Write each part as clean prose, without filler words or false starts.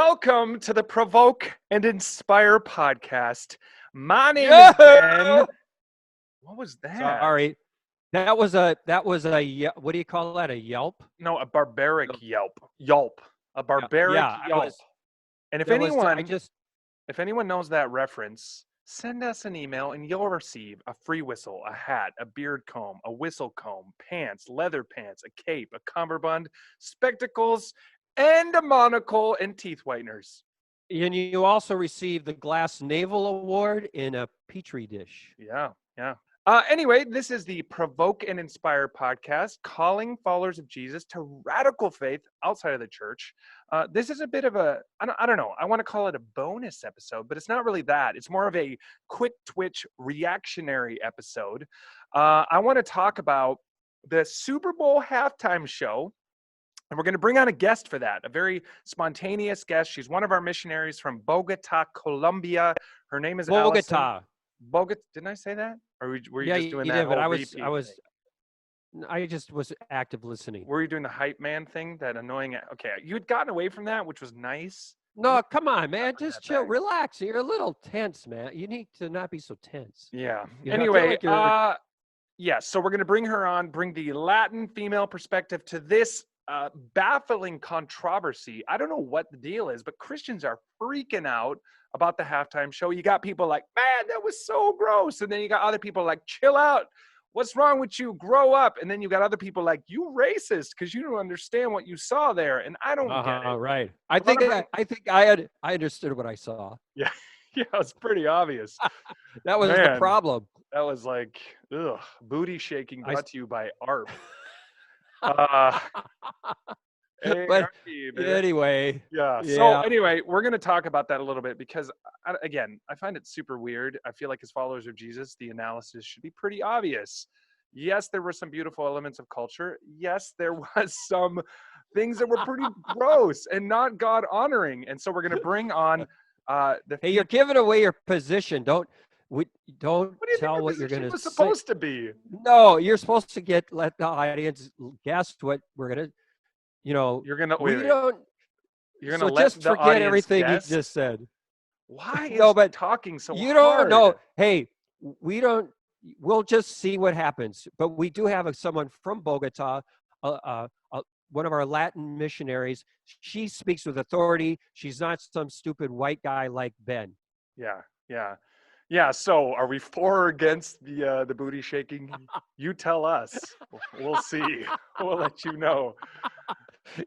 Welcome to the Provoke and Inspire podcast. My name is Ben. What was that? Sorry. That was a what do you call that? A yelp? No, a barbaric yelp. Yelp. A barbaric yelp. And if anyone knows that reference, send us an email and you'll receive a free whistle, a hat, a beard comb, a whistle comb, pants, leather pants, a cape, a cummerbund, spectacles, and a monocle and teeth whiteners. And you also receive the Glass Navel Award in a Petri dish. Yeah. Anyway, this is the Provoke and Inspire podcast, calling followers of Jesus to radical faith outside of the church. This is a bit of a, I don't know, I want to call it a bonus episode, but it's not really that. It's more of a quick twitch reactionary episode. I want to talk about the Super Bowl halftime show. And we're going to bring on a guest for that, a very spontaneous guest. She's one of our missionaries from Bogota, Colombia. Her name is Allison. Bogota. Didn't I say that? Or were you just doing that? Yeah, but I just was active listening. Were you doing the hype man thing? That annoying. Okay, you had gotten away from that, which was nice. No, come on, man. Just chill, relax. You're a little tense, man. You need to not be so tense. Yeah. Anyway, so we're going to bring her on, bring the Latin female perspective to this baffling controversy. I don't know what the deal is, but Christians are freaking out about the halftime show. You got people like, man, that was so gross. And then you got other people like, chill out. What's wrong with you? Grow up. And then you got other people like, you racist because you don't understand what you saw there. And I don't get it. Right. I think I understood what I saw. Yeah. Yeah, it's pretty obvious. That was the problem. That was like, booty shaking brought to you by ARP. Anyway. Yeah. So anyway, we're going to talk about that a little bit because, again, I find it super weird. I feel like as followers of Jesus, the analysis should be pretty obvious. Yes, there were some beautiful elements of culture. Yes, there was some things that were pretty gross and not God honoring. And so we're going to bring on Hey, you're giving away your position. Don't tell what you're going to say. Was supposed to be. No, you're supposed to let the audience guess what we're going to, You're going to You're going to let just the forget everything guess? you just said. Why is talking so hard? You don't know. Hey, we'll just see what happens. But we do have someone from Bogota, one of our Latin missionaries. She speaks with authority. She's not some stupid white guy like Ben. Yeah. So, are we for or against the booty shaking? You tell us. We'll see. We'll let you know.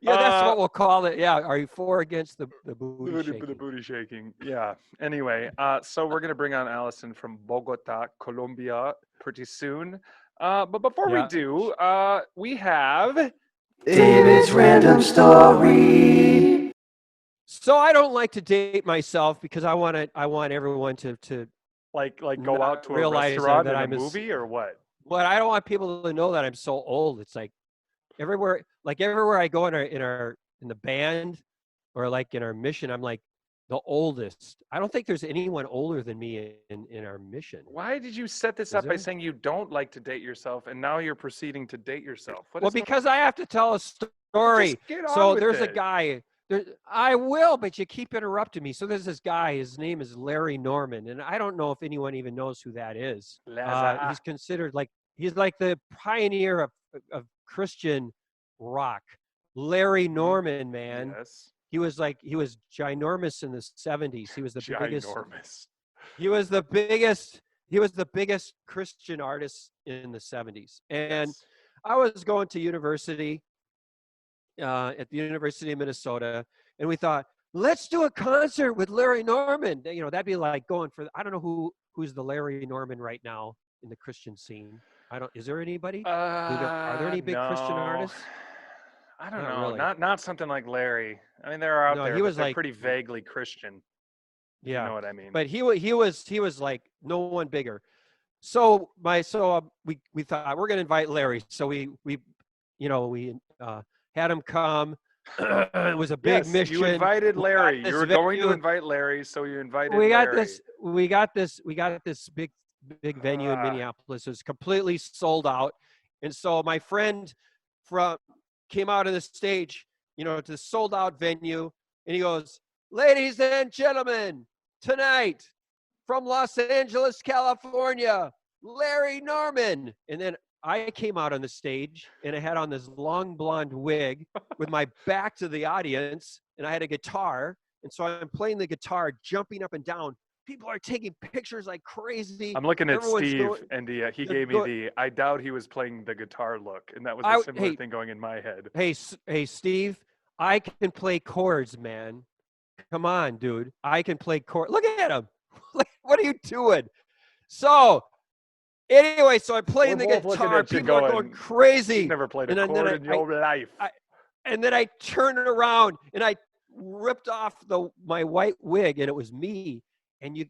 Yeah, that's what we'll call it. Yeah. Are you for or against the booty shaking? The booty shaking. Yeah. Anyway, so we're gonna bring on Allison from Bogota, Colombia, pretty soon. But before we do, we have David's random story. So I don't like to date myself because I want everyone to like go out to a restaurant and a movie or what? But I don't want people to know that I'm so old. It's like everywhere I go in the band or like in our mission, I'm like the oldest. I don't think there's anyone older than me in our mission. Why did you set this up by saying you don't like to date yourself and now you're proceeding to date yourself? Because I have to tell a story. So there's a guy. I will, but you keep interrupting me. So there's this guy. His name is Larry Norman, and I don't know if anyone even knows who that is. He's considered he's like the pioneer of Christian rock. Larry Norman, man. Yes. He was ginormous in the 70s. He was the biggest. Ginormous. He was the biggest. He was the biggest Christian artist in the 70s. And I was going to university. At the University of Minnesota, and we thought, let's do a concert with Larry Norman. That'd be like going for. I don't know who's the Larry Norman right now in the Christian scene. Is there anybody? Are there any big Christian artists? I don't know. Really. Not something like Larry. I mean, they're out there. He was pretty vaguely Christian. Yeah, you know what I mean. But he was like no one bigger. So we thought we're gonna invite Larry. So we had him come. It was a big mission. You invited Larry. You were going to invite Larry, so you invited Larry. We got this big venue in Minneapolis. It was completely sold out. And so my friend came out of the stage, to the sold out venue, and he goes, Ladies and gentlemen, tonight from Los Angeles, California, Larry Norman. And then I came out on the stage and I had on this long blonde wig with my back to the audience, and I had a guitar. And so I'm playing the guitar, jumping up and down. People are taking pictures like crazy. I'm looking at Everyone's Steve, going- and he gave me the, I doubt he was playing the guitar look. And that was a similar thing going in my head. Hey, Steve, I can play chords, man. Come on, dude. I can play chords. Look at him. What are you doing? So, anyway, so I'm playing the guitar. People are going crazy. You've never played a chord in your life. And then I turned around and I ripped off my white wig, and it was me. And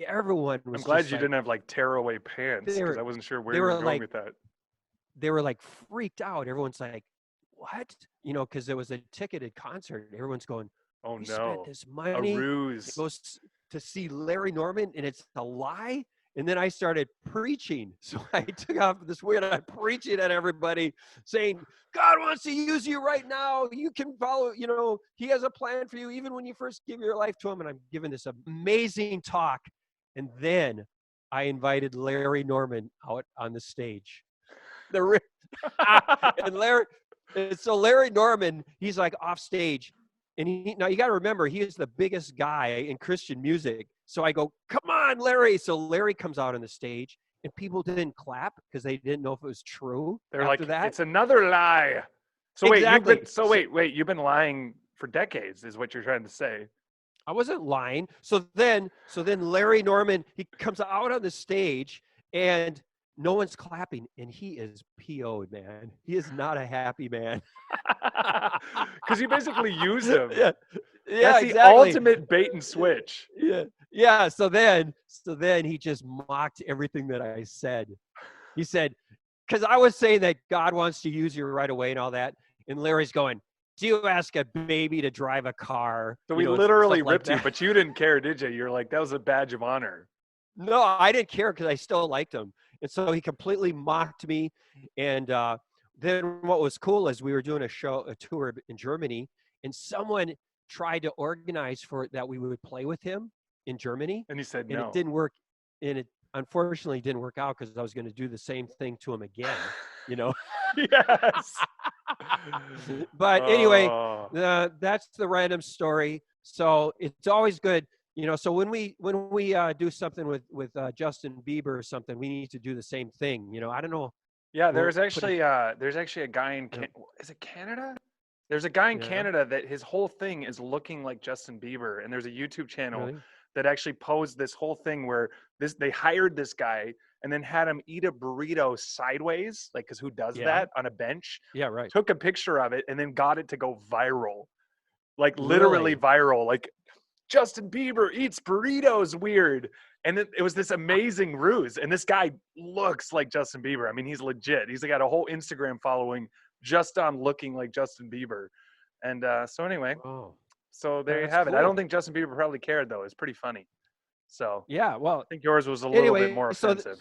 everyone was. I'm glad you didn't have like tearaway pants, because I wasn't sure where you were going with that. They were like freaked out. Everyone's like, "What?" You know, because it was a ticketed concert. Everyone's going, "Oh we no, spent this money. A ruse. It goes to see Larry Norman, and it's a lie." And then I started preaching. So I took off this wig and I'm preaching at everybody, saying, God wants to use you right now. You can follow, he has a plan for you even when you first give your life to him. And I'm giving this amazing talk. And then I invited Larry Norman out on the stage. And so Larry Norman, he's like off stage. And now you got to remember, he is the biggest guy in Christian music. So I go, come on, Larry. So Larry comes out on the stage, and people didn't clap because they didn't know if it was true. They're like, it's another lie. So exactly. Wait, you've been lying for decades, is what you're trying to say. I wasn't lying. So then Larry Norman, he comes out on the stage, and no one's clapping, and he is PO'd, man. He is not a happy man. Because you basically use him. Yeah, that's exactly. The ultimate bait and switch. Yeah. So then he just mocked everything that I said. He said, because I was saying that God wants to use you right away and all that, and Larry's going, do you ask a baby to drive a car? So we literally ripped you, but you didn't care, did you? You're like, that was a badge of honor. No, I didn't care because I still liked him. And so he completely mocked me. And then what was cool is we were doing a tour in Germany, and someone tried to organize for it that we would play with him in Germany. And he said no. And it didn't work. And it unfortunately didn't work out because I was going to do the same thing to him again, Yes. But anyway, that's the random story. So it's always good. So when we do something with Justin Bieber or something, we need to do the same thing. I don't know. Yeah, there's actually a guy in is it Canada? There's a guy in Canada that his whole thing is looking like Justin Bieber, and there's a YouTube channel that actually posed this whole thing where they hired this guy and then had him eat a burrito sideways, like, because who does that on a bench? Yeah, right. Took a picture of it and then got it to go viral, like literally viral, like. Justin Bieber eats burritos weird. And it was this amazing ruse. And this guy looks like Justin Bieber. I mean, he's legit. He's got a whole Instagram following just on looking like Justin Bieber. And so anyway, so there you have it. I don't think Justin Bieber probably cared, though. It's pretty funny. So yeah, well, I think yours was a little bit more offensive.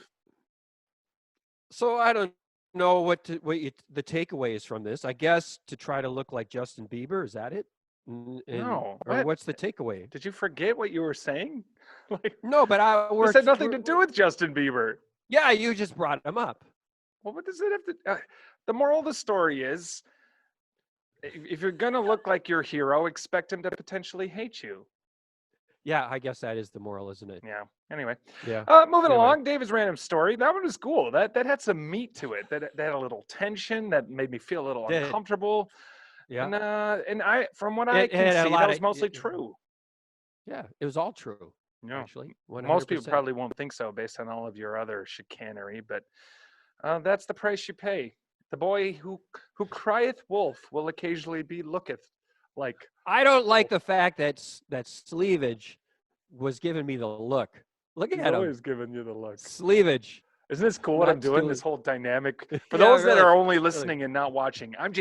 So I don't know what the takeaway is from this. I guess to try to look like Justin Bieber. Is that it? No. Or what's the takeaway? Did you forget what you were saying? No, but it had nothing to do with Justin Bieber. Yeah, you just brought him up. Well, what does it have to? The moral of the story is, if you're gonna look like your hero, expect him to potentially hate you. Yeah, I guess that is the moral, isn't it? Yeah. Anyway. Yeah. Moving along, David's random story. That one was cool. That had some meat to it. That had a little tension. That made me feel a little uncomfortable. Yeah. And I, from what I can see, that was mostly true. Yeah, it was all true. Yeah. Actually, 100%. Most people probably won't think so based on all of your other chicanery, but that's the price you pay. The boy who crieth wolf will occasionally be looketh like. I don't like the fact that Sleevage was giving me the look. Look at him. He's always giving you the look. Sleevage. Isn't this cool what I'm doing? This whole dynamic. For those that are only listening and not watching, I'm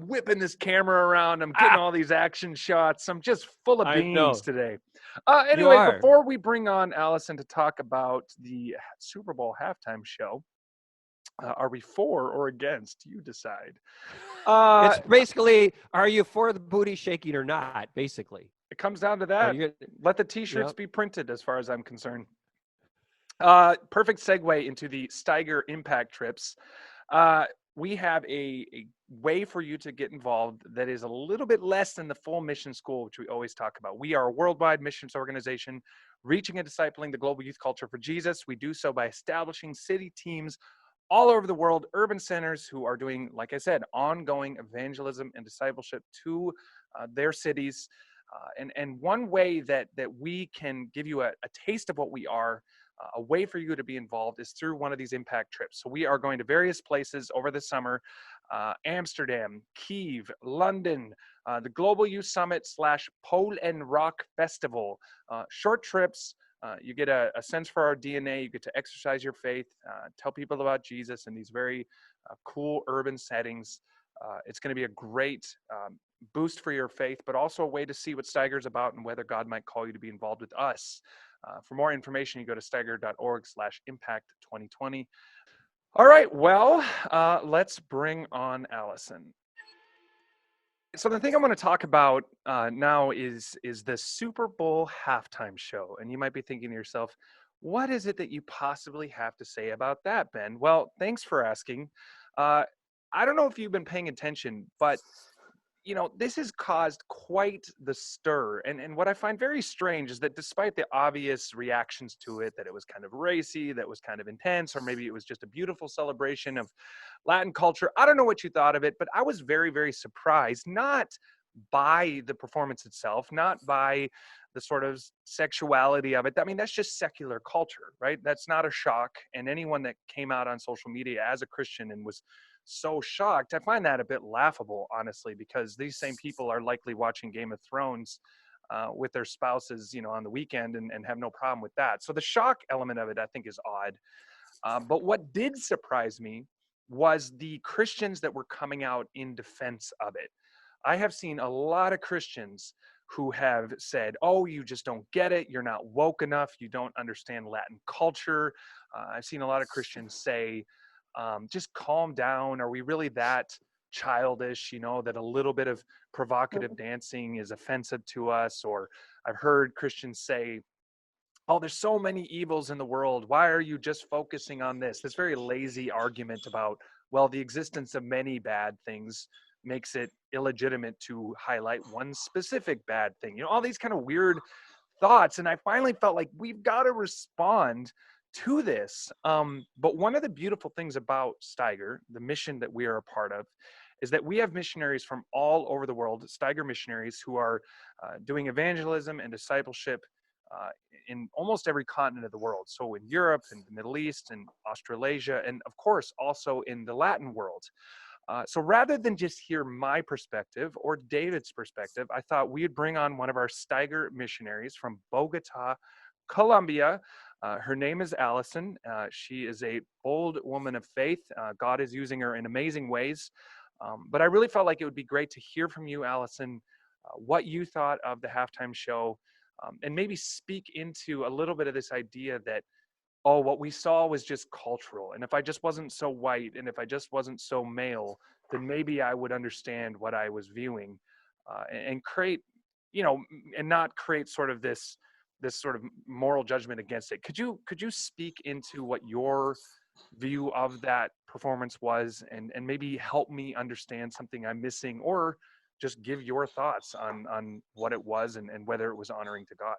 whipping this camera around. I'm getting all these action shots. I'm just full of beans today. Anyway, before we bring on Allison to talk about the Super Bowl halftime show, are we for or against? You decide. It's basically, are you for the booty shaking or not? Basically. It comes down to Are that. you Let the t-shirts Yep. be printed, as far as I'm concerned. Perfect segue into the Steiger Impact Trips. We have a way for you to get involved that is a little bit less than the full mission school, which we always talk about. We are a worldwide missions organization reaching and discipling the global youth culture for Jesus. We do so by establishing city teams all over the world, urban centers who are doing, like I said, ongoing evangelism and discipleship to their cities. And one way that we can give you a taste of what we are, a way for you to be involved, is through one of these impact trips. So we are going to various places over the summer: Amsterdam, Kiev, London, the Global Youth Summit / Pole and Rock Festival. Short trips. You get a sense for our DNA. You get to exercise your faith, tell people about Jesus in these very cool urban settings. It's going to be a great boost for your faith, but also a way to see what Steiger's about and whether God might call you to be involved with us. For more information, you go to steiger.org/impact2020. All right, well, let's bring on Allison. So the thing I want to talk about now is the Super Bowl halftime show. And you might be thinking to yourself, what is it that you possibly have to say about that, Ben? Well, thanks for asking. I don't know if you've been paying attention, but this has caused quite the stir. And what I find very strange is that despite the obvious reactions to it, that it was kind of racy, that was kind of intense, or maybe it was just a beautiful celebration of Latin culture. I don't know what you thought of it, but I was very, very surprised, not by the performance itself, not by the sort of sexuality of it. I mean, that's just secular culture, right? That's not a shock. And anyone that came out on social media as a Christian and was so shocked, I find that a bit laughable, honestly, because these same people are likely watching Game of Thrones with their spouses, on the weekend and have no problem with that. So the shock element of it, I think, is odd. But what did surprise me was the Christians that were coming out in defense of it. I have seen a lot of Christians who have said, oh, you just don't get it. You're not woke enough. You don't understand Latin culture. I've seen a lot of Christians say, just calm down. Are we really that childish, that a little bit of provocative dancing is offensive to us? Or I've heard Christians say, oh, there's so many evils in the world. Why are you just focusing on this? This very lazy argument about, well, the existence of many bad things makes it illegitimate to highlight one specific bad thing. All these kind of weird thoughts. And I finally felt like we've got to respond to this. But one of the beautiful things about Steiger, the mission that we are a part of, is that we have missionaries from all over the world, Steiger missionaries, who are doing evangelism and discipleship in almost every continent of the world. So in Europe and the Middle East and Australasia, and of course also in the Latin world. So rather than just hear my perspective or David's perspective, I thought we would bring on one of our Steiger missionaries from Bogota, Colombia. Her name is Allison. She is a bold woman of faith. God is using her in amazing ways. But I really felt like it would be great to hear from you, Allison, what you thought of the halftime show, and maybe speak into a little bit of this idea that, oh, what we saw was just cultural. And if I just wasn't so white and if I just wasn't so male, then maybe I would understand what I was viewing and create, and not create sort of this sort of moral judgment against it. Could you speak into what your view of that performance was and maybe help me understand something I'm missing, or just give your thoughts on what it was and whether it was honoring to God?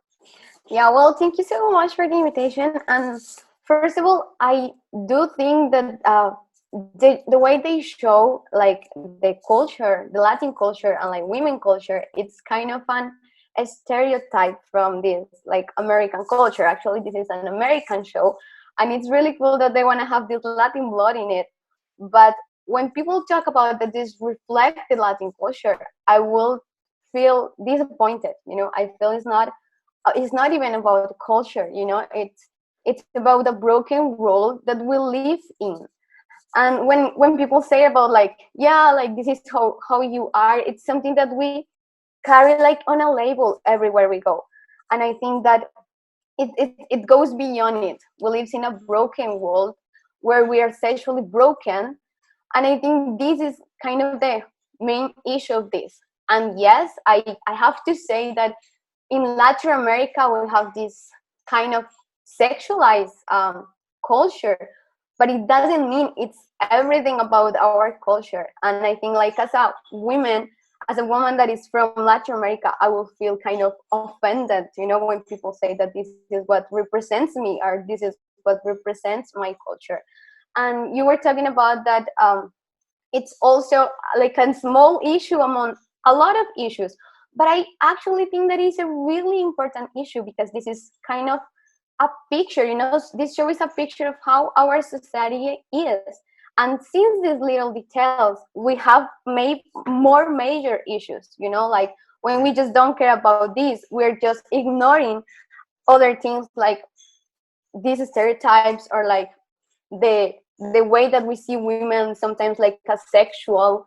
Yeah, well, thank you so much for the invitation. And first of all, I do think that the way they show like the culture, the Latin culture and like women culture, it's kind of a stereotype from this like American culture. Actually, this is an American show, and it's really cool that they want to have this Latin blood in it. But when people talk about that this reflects the Latin culture, I will feel disappointed. I feel it's not even about culture. It's about the broken world that we live in. And when people say about like, yeah, like this is how you are, it's something that we carry like on a label everywhere we go. And I think that it goes beyond it. We live in a broken world where we are sexually broken. And I think this is kind of the main issue of this. And yes, I have to say that in Latin America we have this kind of sexualized culture, but it doesn't mean it's everything about our culture. And I think, like, as a woman that is from Latin America, I will feel kind of offended, when people say that this is what represents me, or this is what represents my culture. And you were talking about that it's also like a small issue among a lot of issues, but I actually think that is a really important issue, because this is kind of a picture, this show is a picture of how our society is. And since these little details, we have made more major issues, like when we just don't care about this, we're just ignoring other things, like these stereotypes, or like the way that we see women sometimes like a sexual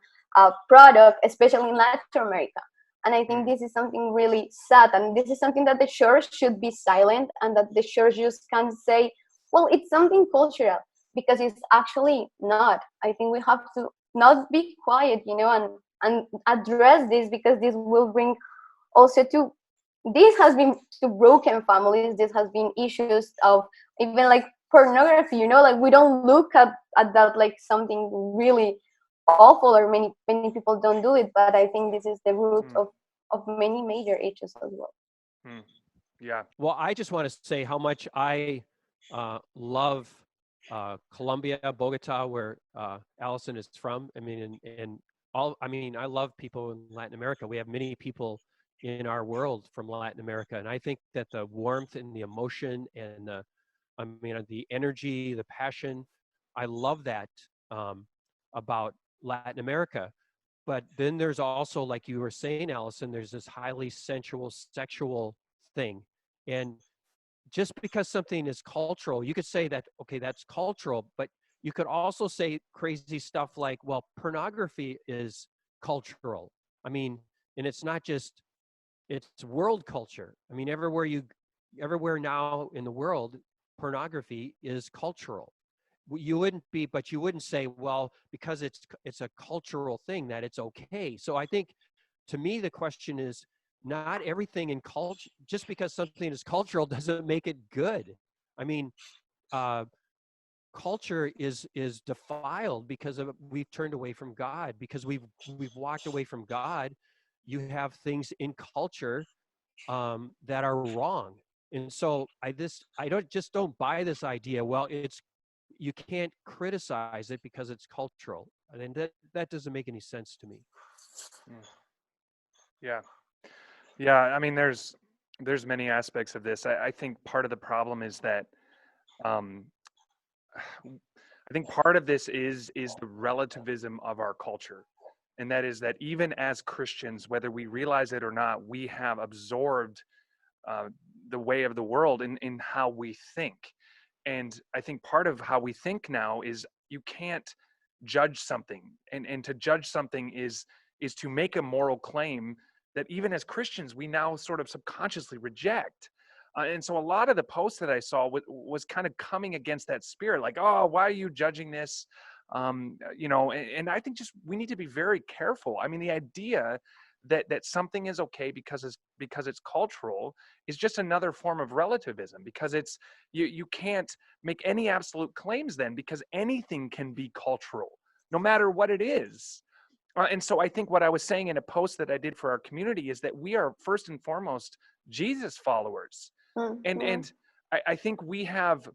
product, especially in Latin America. And I think this is something really sad, and this is something that the church should be silent, and that the church just can't say, well, it's something cultural, because it's actually not. I think we have to not be quiet, and address this, because this will bring also to, this has been to broken families, this has been issues of even like pornography, like we don't look at that like something really awful, or many people don't do it, but I think this is the root of many major issues as well. Yeah. Well, I just want to say how much I love Colombia, Bogota, where Allison is from. I mean, I love people in Latin America. We have many people in our world from Latin America, and I think that the warmth and the emotion and the energy, the passion, I love that about Latin America. But then there's also, like you were saying, Allison, there's this highly sensual, sexual thing. And just because something is cultural, you could say that, okay, that's cultural, but you could also say crazy stuff like, well, pornography is cultural. I mean, and it's not just, it's world culture. I mean, everywhere now in the world, pornography is cultural. You wouldn't say, well, because it's a cultural thing, that it's okay. So I think, to me, the question is, not everything in culture, just because something is cultural doesn't make it good. I mean, culture is defiled because we've turned away from God, because we've walked away from God. You have things in culture that are wrong. And so I don't buy this idea, well, you can't criticize it because it's cultural. I mean, that doesn't make any sense to me. Yeah. Yeah. I mean, there's many aspects of this. I think part of the problem is that um, I think part of this is the relativism of our culture. And that is that even as Christians, whether we realize it or not, we have absorbed uh, the way of the world in how we think. And I think part of how we think now is you can't judge something. And to judge something is to make a moral claim that even as Christians, we now sort of subconsciously reject. And so a lot of the posts that I saw was kind of coming against that spirit, like, oh, why are you judging this? And I think just we need to be very careful. I mean, the idea that something is okay because it's cultural is just another form of relativism, because it's you can't make any absolute claims then, because anything can be cultural no matter what it is. And so I think what I was saying in a post that I did for our community is that we are first and foremost Jesus followers. And I think we have,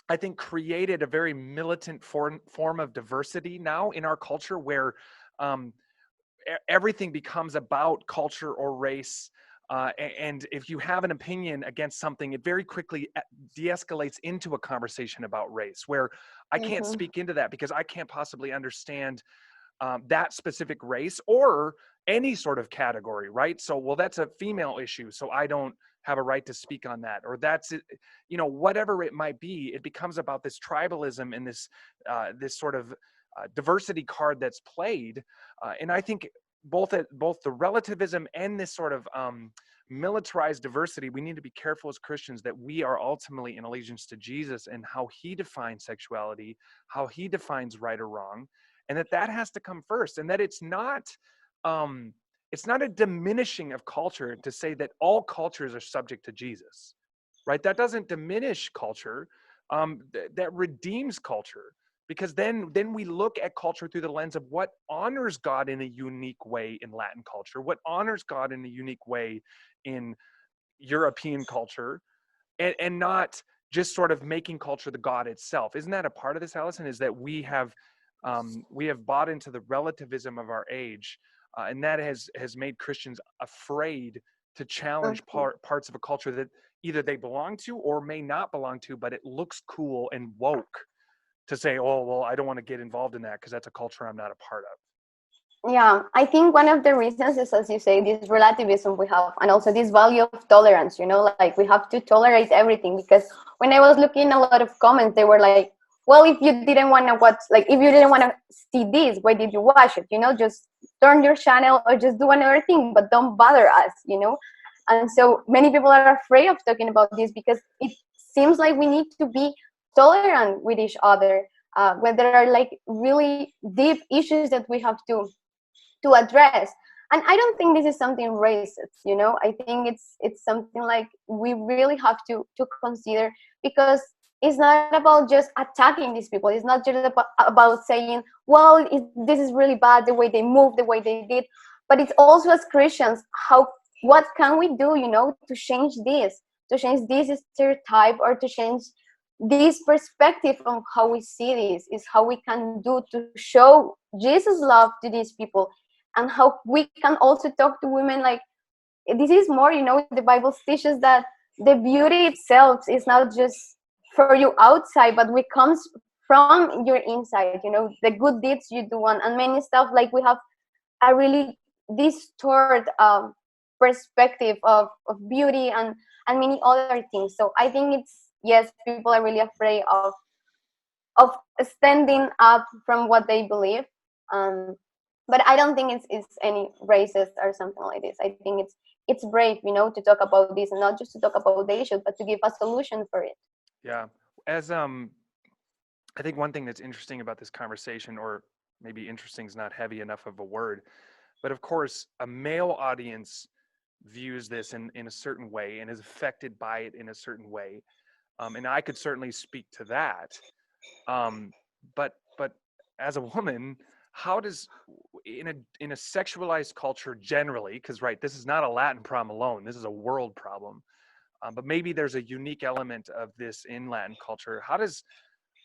I think, created a very militant form of diversity now in our culture, where everything becomes about culture or race. And if you have an opinion against something, it very quickly de-escalates into a conversation about race, where I can't speak into that because I can't possibly understand that specific race or any sort of category, right? So, well, that's a female issue, so I don't have a right to speak on that, or that's it, whatever it might be. It becomes about this tribalism and this sort of diversity card that's played, and I think both the relativism and this sort of militarized diversity, we need to be careful as Christians that we are ultimately in allegiance to Jesus and how he defines sexuality, how he defines right or wrong, and that has to come first, and that it's not it's not a diminishing of culture to say that all cultures are subject to Jesus, right? That doesn't diminish culture. That redeems culture, because then we look at culture through the lens of what honors God in a unique way in Latin culture, what honors God in a unique way in European culture, and not just sort of making culture the God itself. Isn't that a part of this, Allison? Is that we have bought into the relativism of our age, and that has made Christians afraid to challenge parts of a culture that either they belong to or may not belong to, but it looks cool and woke to say, oh, well, I don't want to get involved in that because that's a culture I'm not a part of. Yeah, I think one of the reasons is, as you say, this relativism we have, and also this value of tolerance, like we have to tolerate everything. Because when I was looking a lot of comments, they were like, well, if you didn't want to watch, like if you didn't want to see this, why did you watch it? Just turn your channel or just do another thing, but don't bother us, And so many people are afraid of talking about this because it seems like we need to be tolerant with each other, when there are like really deep issues that we have to address. And I don't think this is something racist, I think it's something like we really have to consider, because it's not about just attacking these people. It's not just about saying, well, this is really bad, the way they move, the way they did. But it's also, as Christians, what can we do, to change this stereotype, or to change this perspective on how we see this, is how we can do to show Jesus' love to these people, and how we can also talk to women like, this is more, the Bible teaches that the beauty itself is not just for you outside, but it comes from your inside, the good deeds you do, and many stuff, like we have a really distorted perspective of beauty and many other things. So I think yes, people are really afraid of standing up from what they believe, but I don't think it's any racist or something like this. I think it's brave, to talk about this, and not just to talk about the issue, but to give a solution for it. Yeah. As I think one thing that's interesting about this conversation, or maybe interesting is not heavy enough of a word, but of course a male audience views this in a certain way and is affected by it in a certain way. And I could certainly speak to that. But as a woman, how does, in a sexualized culture generally, because right, this is not a Latin problem alone, this is a world problem. But maybe there's a unique element of this in Latin culture. How does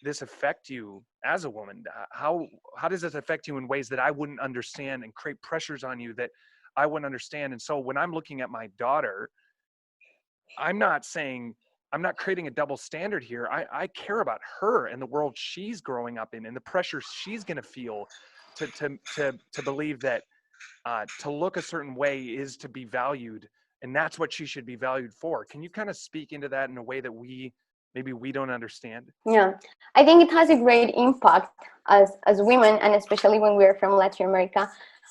this affect you as a woman? How does this affect you in ways that I wouldn't understand, and create pressures on you that I wouldn't understand? And so when I'm looking at my daughter, I'm not creating a double standard here. I care about her and the world she's growing up in, and the pressure she's going to feel to believe that to look a certain way is to be valued, and that's what she should be valued for. Can you kind of speak into that in a way that maybe we don't understand? Yeah, I think it has a great impact as women, and especially when we're from Latin America.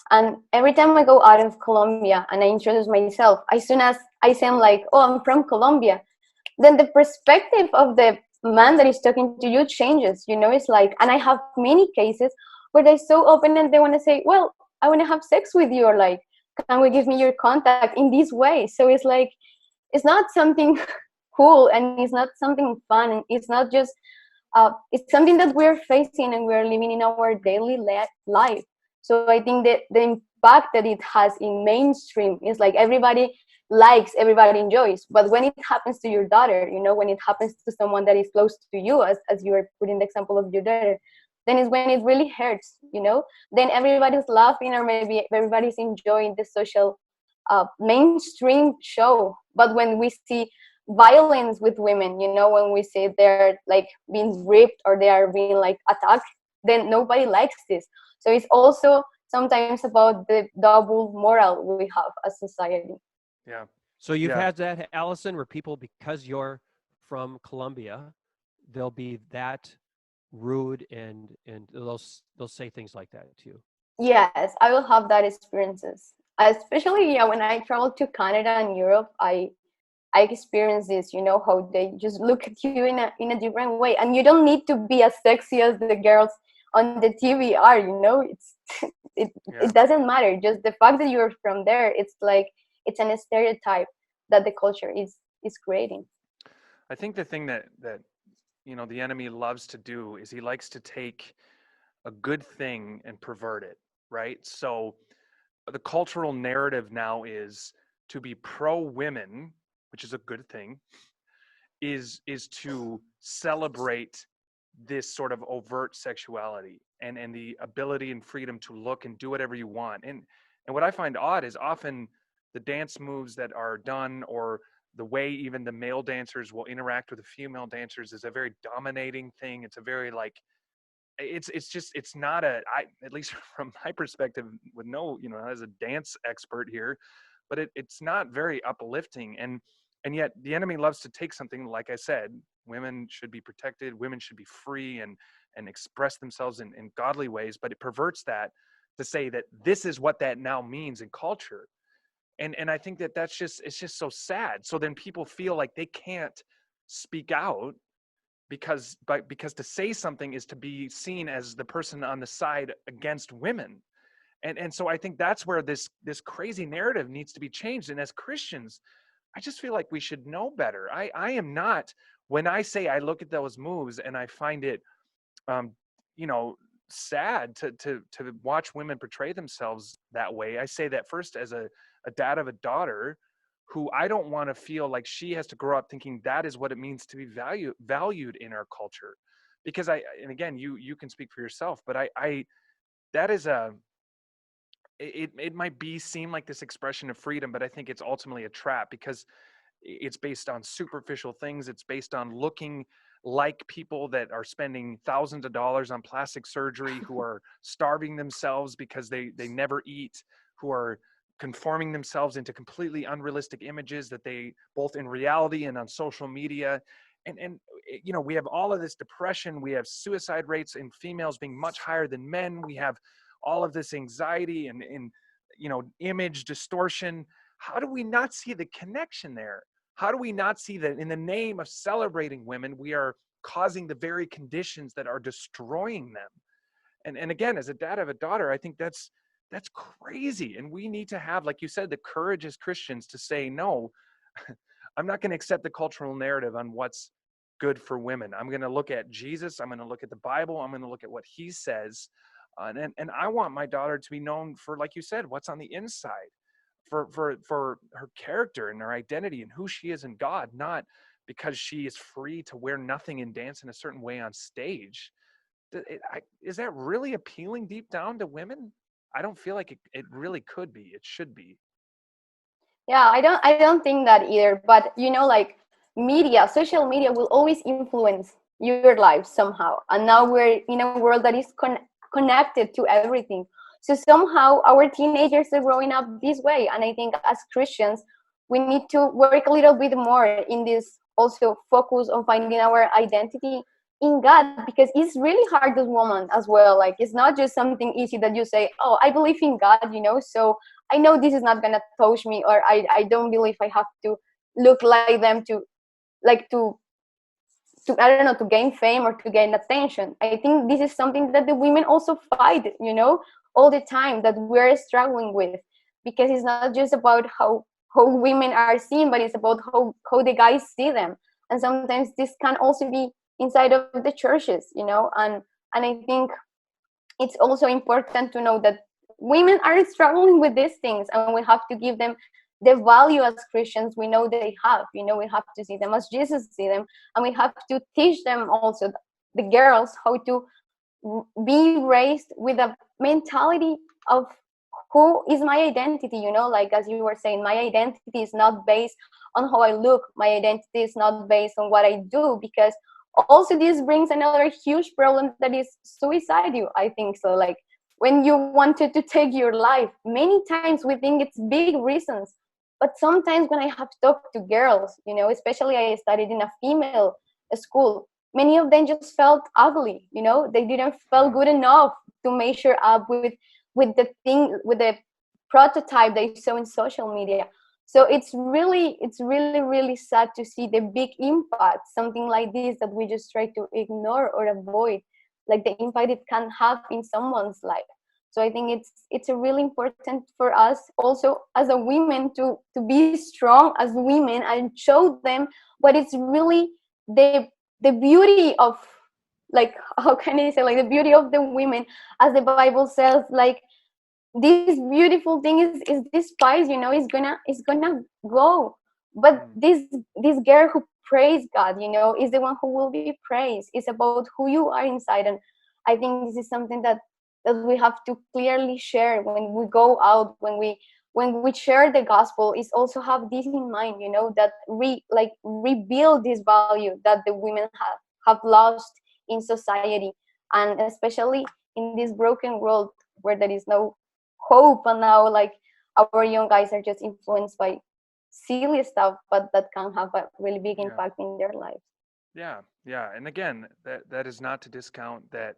And every time I go out of Colombia and I introduce myself, as soon as I sound like, oh, I'm from Colombia, then the perspective of the man that is talking to you changes. It's like, and I have many cases where they're so open and they want to say, well, I want to have sex with you, or like, can we give me your contact in this way? So it's like, it's not something cool, and it's not something fun, and it's not just it's something that we're facing and we're living in our daily life. So I think that the impact that it has in mainstream is like everybody likes, everybody enjoys. But when it happens to your daughter, when it happens to someone that is close to you, as you were putting the example of your daughter, then it's when it really hurts. Then everybody's laughing, or maybe everybody's enjoying the social mainstream show. But when we see violence with women, when we see they're like being raped or they are being like attacked, then nobody likes this. So it's also sometimes about the double moral we have as society. Yeah. So you've had that, Allison, where people, because you're from Colombia, they'll be that rude and they'll say things like that to you. Yes, I will have that experiences. Especially when I travel to Canada and Europe, I experience this, how they just look at you in a different way. And you don't need to be as sexy as the girls on the TV are, it's Yeah. it doesn't matter. Just the fact that you're from there, it's like it's an stereotype that the culture is creating. I think the thing that the enemy loves to do is he likes to take a good thing and pervert it, right? So the cultural narrative now is to be pro women, which is a good thing, is to celebrate this sort of overt sexuality and the ability and freedom to look and do whatever you want. And what I find odd is often the dance moves that are done, or the way even the male dancers will interact with the female dancers, is a very dominating thing. It's a very like it's not at least from my perspective, with no, as a dance expert here, but it's not very uplifting. And yet the enemy loves to take something, like I said, women should be protected, women should be free and express themselves in godly ways, but it perverts that to say that this is what that now means in culture. And I think it's just so sad. So then people feel like they can't speak out because to say something is to be seen as the person on the side against women. And so I think that's where this crazy narrative needs to be changed. And as Christians, I just feel like we should know better. I am not, when I say I look at those moves and I find it you know sad to watch women portray themselves that way, I say that first as a dad of a daughter who I don't want to feel like she has to grow up thinking that is what it means to be valued in our culture. Because and again, you can speak for yourself, but I that is it might seem like this expression of freedom, but I think it's ultimately a trap, because it's based on superficial things. It's based on looking like people that are spending thousands of dollars on plastic surgery, who are starving themselves because they never eat, who are conforming themselves into completely unrealistic images that they both in reality and on social media. And we have all of this depression. We have suicide rates in females being much higher than men. We have all of this anxiety and image distortion. How do we not see the connection there? How do we not see that in the name of celebrating women, we are causing the very conditions that are destroying them? And again, as a dad of a daughter, I think that's crazy. And we need to have, like you said, the courage as Christians to say, no, I'm not going to accept the cultural narrative on what's good for women. I'm going to look at Jesus. I'm going to look at the Bible. I'm going to look at what he says. And I want my daughter to be known for, like you said, what's on the inside, for her character and her identity and who she is in God, not because she is free to wear nothing and dance in a certain way on stage. Is that really appealing deep down to women? I don't feel like it really could be. It should be. Yeah, I don't think that either. But like social media will always influence your life somehow. And now we're in a world that is connected to everything. So somehow our teenagers are growing up this way. And I think as Christians, we need to work a little bit more in this, also focus on finding our identity in God, because it's really hard as woman as well. Like, it's not just something easy that you say, oh, I believe in God, so I know this is not gonna touch me, or I don't believe I have to look like them to I don't know, to gain fame or to gain attention. I think this is something that the women also fight, all the time, that we're struggling with, because it's not just about how women are seen, but it's about how the guys see them. And sometimes this can also be inside of the churches, and I think it's also important to know that women are struggling with these things, and we have to give them the value as Christians we know they have. We have to see them as Jesus see them, and we have to teach them also, the girls, how to be raised with a mentality of who is my identity. Like, as you were saying, my identity is not based on how I look. My identity is not based on what I do, because also this brings another huge problem, that is suicide. I think so. Like, when you wanted to take your life, many times we think it's big reasons, but sometimes when I have talked to girls, especially I studied in a female school, many of them just felt ugly. They didn't feel good enough to measure up with the prototype they saw in social media. So it's really really sad to see the big impact something like this that we just try to ignore or avoid, like the impact it can have in someone's life. So I think it's a really important for us also as a women to be strong as women and show them what is really the beauty of, like, how can I say, like, the beauty of the women, as the Bible says, like, this beautiful thing is this spice, is gonna go, but this girl who praise God, is the one who will be praised. It's about who you are inside. And I think this is something that we have to clearly share when we go out, when we share the gospel, is also have this in mind, that rebuild this value that the women have lost in society, and especially in this broken world where there is no hope. And now, like, our young guys are just influenced by silly stuff, but that can have a really big Yeah. impact in their lives. Yeah. And again, that is not to discount that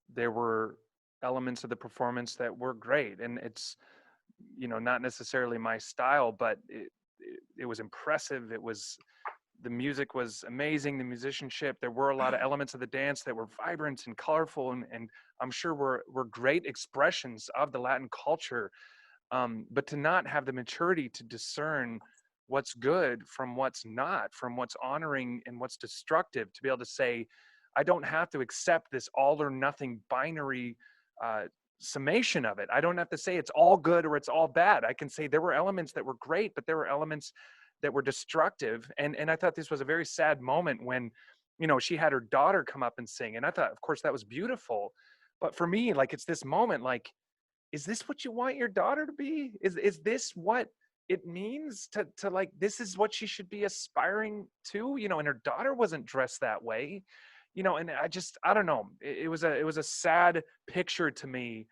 there were elements of the performance that were great, and it's not necessarily my style, but it was impressive. The music was amazing, the musicianship. There were a lot of elements of the dance that were vibrant and colorful, and I'm sure were great expressions of the Latin culture. But to not have the maturity to discern what's good from what's not, from what's honoring and what's destructive, to be able to say, I don't have to accept this all or nothing binary summation of it. I don't have to say it's all good or it's all bad. I can say there were elements that were great, but there were elements that were destructive. And I thought this was a very sad moment when, she had her daughter come up and sing. And I thought, of course, that was beautiful. But for me, like, it's this moment, like, is this what you want your daughter to be? Is this what it means to like, this is what she should be aspiring to, and her daughter wasn't dressed that way, and I don't know. It was a sad picture to me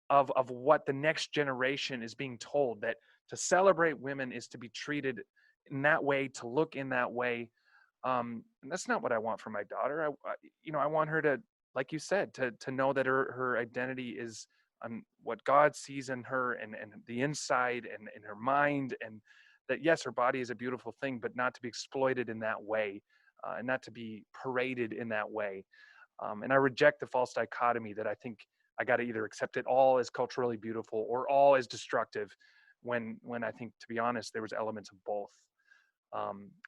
of what the next generation is being told, that to celebrate women is to be treated in that way, to look in that way. And that's not what I want for my daughter. I want her to, like you said, to know that her identity is on what God sees in her, and the inside, and in her mind, and that, yes, her body is a beautiful thing, but not to be exploited in that way, and not to be paraded in that way. And I reject the false dichotomy that I think I got to either accept it all as culturally beautiful or all as destructive, when I think, to be honest, there was elements of both.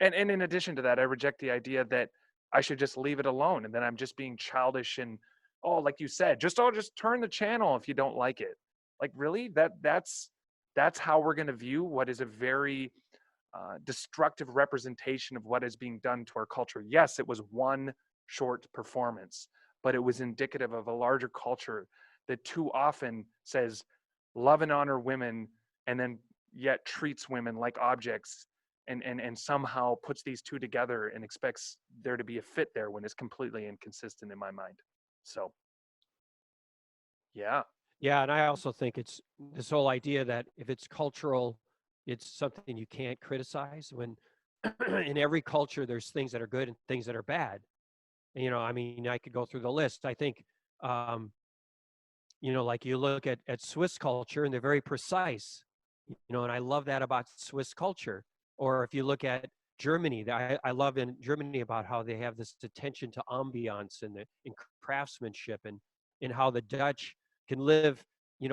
And in addition to that, I reject the idea that I should just leave it alone, and then I'm just being childish, and, oh, like you said, just turn the channel if you don't like it. Like, really? That's how we're going to view what is a very destructive representation of what is being done to our culture. Yes, it was one short performance, but it was indicative of a larger culture that too often says love and honor women, and then yet treats women like objects, and somehow puts these two together and expects there to be a fit there, when it's completely inconsistent in my mind. So, yeah. Yeah, and I also think it's this whole idea that if it's cultural, it's something you can't criticize. When in every culture, there's things that are good and things that are bad. And, I mean, I could go through the list. I think, like you look at Swiss culture, and they're very precise, and I love that about Swiss culture. Or if you look at Germany, I love in Germany about how they have this attention to ambiance and craftsmanship, and how the Dutch can live,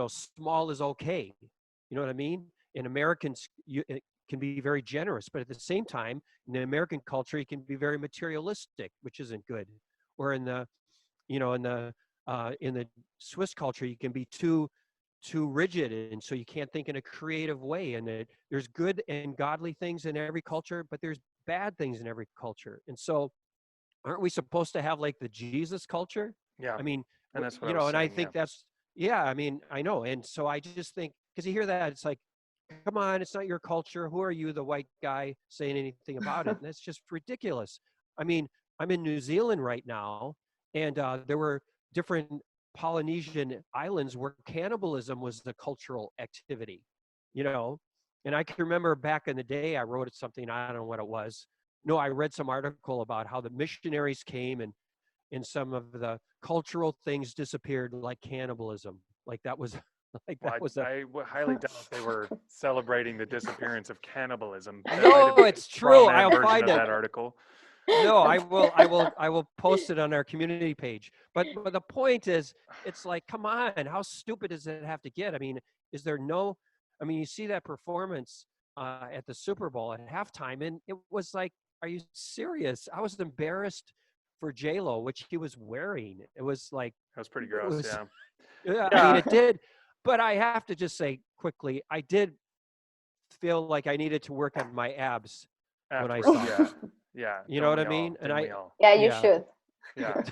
small is okay. You know what I mean? In Americans, it can be very generous, but at the same time, in the American culture, you can be very materialistic, which isn't good. Or in the Swiss culture, you can be too rigid, and so you can't think in a creative way. And there's good and godly things in every culture, but there's bad things in every culture. And so, aren't we supposed to have like the Jesus culture? Yeah. I mean, And that's what I was and saying, I think yeah. that's, yeah, I mean, I know. And so I just think, because you hear that, it's like, come on, it's not your culture. Who are you, the white guy, saying anything about it? And that's just ridiculous. I mean, I'm in New Zealand right now, and there were different Polynesian islands where cannibalism was the cultural activity, And I can remember back in the day, I wrote something, I don't know what it was. No, I read some article about how the missionaries came, and some of the cultural things disappeared, like cannibalism. Like that was I highly doubt they were celebrating the disappearance of cannibalism. That might have No, been it's a straw true. man I'll version find of it. that article. No, I will post it on our community page. But the point is, it's like, come on, how stupid does it have to get? I mean, is there no? I mean, you see that performance at the Super Bowl at halftime, and it was like, are you serious? I was embarrassed for J Lo, which he was wearing. It was like, That was pretty it gross. was, Yeah. yeah. I mean, Yeah. it did. But I have to just say quickly, I did feel like I needed to work on my abs when I Afterwards. saw Yeah. it. Yeah. You know Don't what we I mean? all? And Didn't we all? Yeah, you yeah. should. Yeah.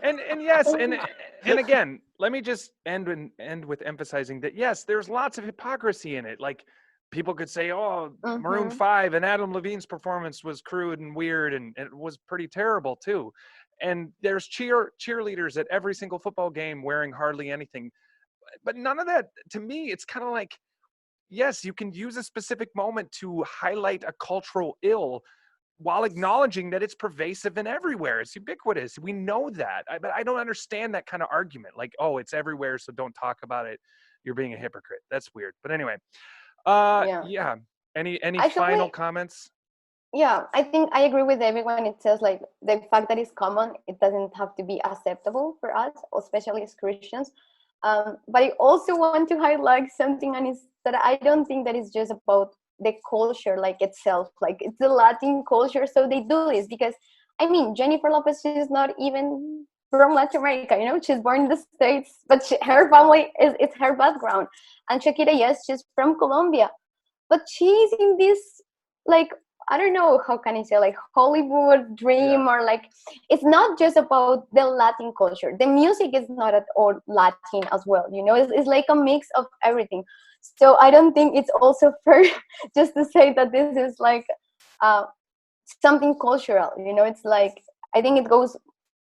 And yes, and again, let me just end with emphasizing that yes, there's lots of hypocrisy in it. Like people could say, "Oh, Maroon Mm-hmm. 5 and Adam Levine's performance was crude and weird and it was pretty terrible too." And there's cheerleaders at every single football game wearing hardly anything. But none of that, to me, it's kind of like, yes, you can use a specific moment to highlight a cultural ill while acknowledging that it's pervasive and everywhere. It's ubiquitous. We know that. But I don't understand that kind of argument. Like, oh, it's everywhere, so don't talk about it. You're being a hypocrite. That's weird. But anyway, Yeah. yeah. Any final Actually, comments? yeah, I think I agree with everyone. It says like the fact that it's common, it doesn't have to be acceptable for us, especially as Christians. But I also want to highlight something, and is that I don't think that it's just about the culture like itself. Like it's the Latin culture, so they do this because I mean Jennifer Lopez is not even from Latin America. You know, she's born in the States, but her family is it's her background. And Shakira, yes, she's from Colombia, but she's in this like I don't know how can I say like Hollywood Yeah. dream or like it's not just about the Latin culture. The music is not at all Latin as well. You know, it's like a mix of everything. So I don't think it's also fair just to say that this is like uh, something cultural. You know, it's like I think it goes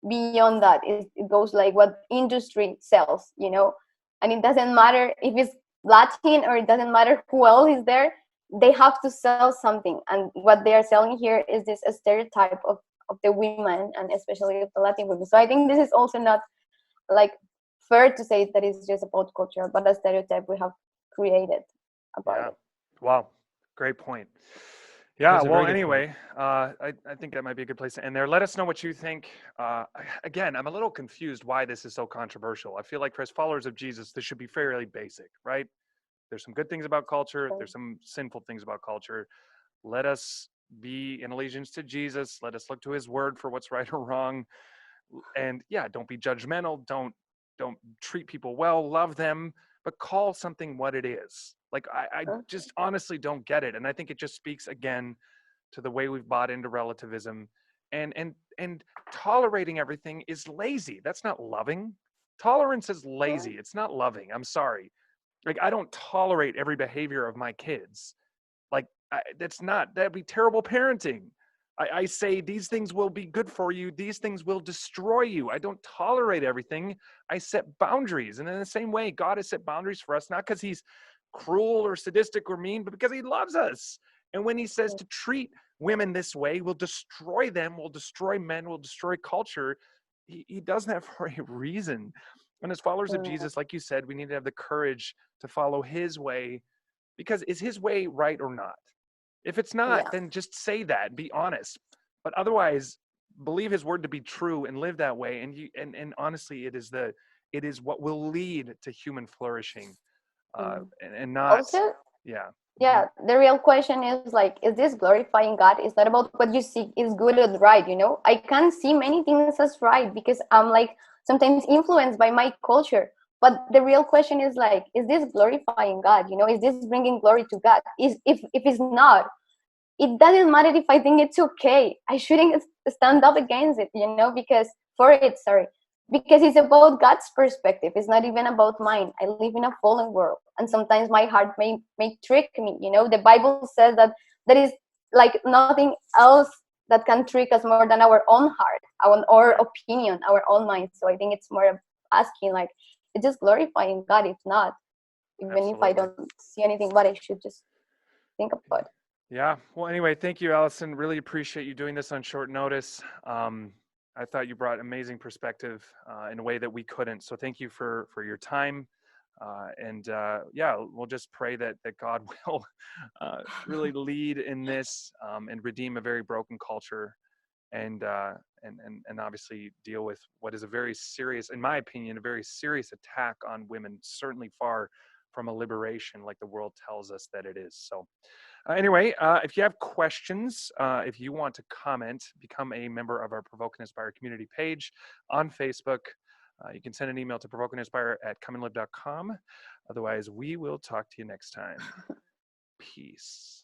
beyond that. It goes like what industry sells. You know, and it doesn't matter if it's Latin or it doesn't matter who else is there. They have to sell something, and what they are selling here is this stereotype of the women, and especially of the Latin women. So I think this is also not like fair to say that it's just about culture, but a stereotype we have created about Yeah. it. Wow. Great point. Yeah, That's a well, very good point. anyway, I think that might be a good place to end there. Let us know what you think. Again, I'm a little confused why this is so controversial. I feel like for as followers of Jesus, this should be fairly basic, right? There's some good things about culture, there's some sinful things about culture. Let us be in allegiance to Jesus. Let us look to his word for what's right or wrong. And yeah, don't be judgmental. Don't treat people well, love them, but call something what it is. Like I just honestly don't get it. And I think it just speaks again to the way we've bought into relativism, and tolerating everything is lazy. That's not loving. Tolerance is lazy. It's not loving. I'm sorry. Like I don't tolerate every behavior of my kids. Like that's not, that'd be terrible parenting. I say these things will be good for you. These things will destroy you. I don't tolerate everything. I set boundaries. And in the same way, God has set boundaries for us, not because he's cruel or sadistic or mean, but because he loves us. And when he says to treat women this way, will destroy them, will destroy men, will destroy culture, he does that for a reason. And as followers of Jesus, like you said, we need to have the courage to follow his way, because is his way right or not? If it's not, Yeah. then just say that and be honest. But otherwise, believe his word to be true and live that way. And honestly, it is what will lead to human flourishing, and not, Also, yeah. yeah, the real question is like, is this glorifying God? It's not about what you see is good or right, you know? I can see many things as right because I'm like sometimes influenced by my culture. But the real question is like, is this glorifying God? You know, is this bringing glory to God? Is if it's not, it doesn't matter if I think it's okay. I shouldn't stand up against it, you know, because for it, sorry, because it's about God's perspective. It's not even about mine. I live in a fallen world, and sometimes my heart may trick me. You know, the Bible says that there is like nothing else that can trick us more than our own heart, our Right. opinion, our own mind. So I think it's more of asking like, it's just glorifying God. If not, even if I Absolutely. don't see anything, but I should just think about it. Yeah. Well, anyway, thank you, Allison. Really appreciate you doing this on short notice. I thought you brought amazing perspective in a way that we couldn't. So thank you for your time. And yeah, we'll just pray that God will really lead in this, and redeem a very broken culture. and obviously deal with what is a very serious, in my opinion, a very serious attack on women, certainly far from a liberation like the world tells us that it is. So anyway, if you have questions, if you want to comment, become a member of our Provoke and Inspire community page on Facebook. You can send an email to provokeandinspire@comeandlive.com. Otherwise, we will talk to you next time. Peace.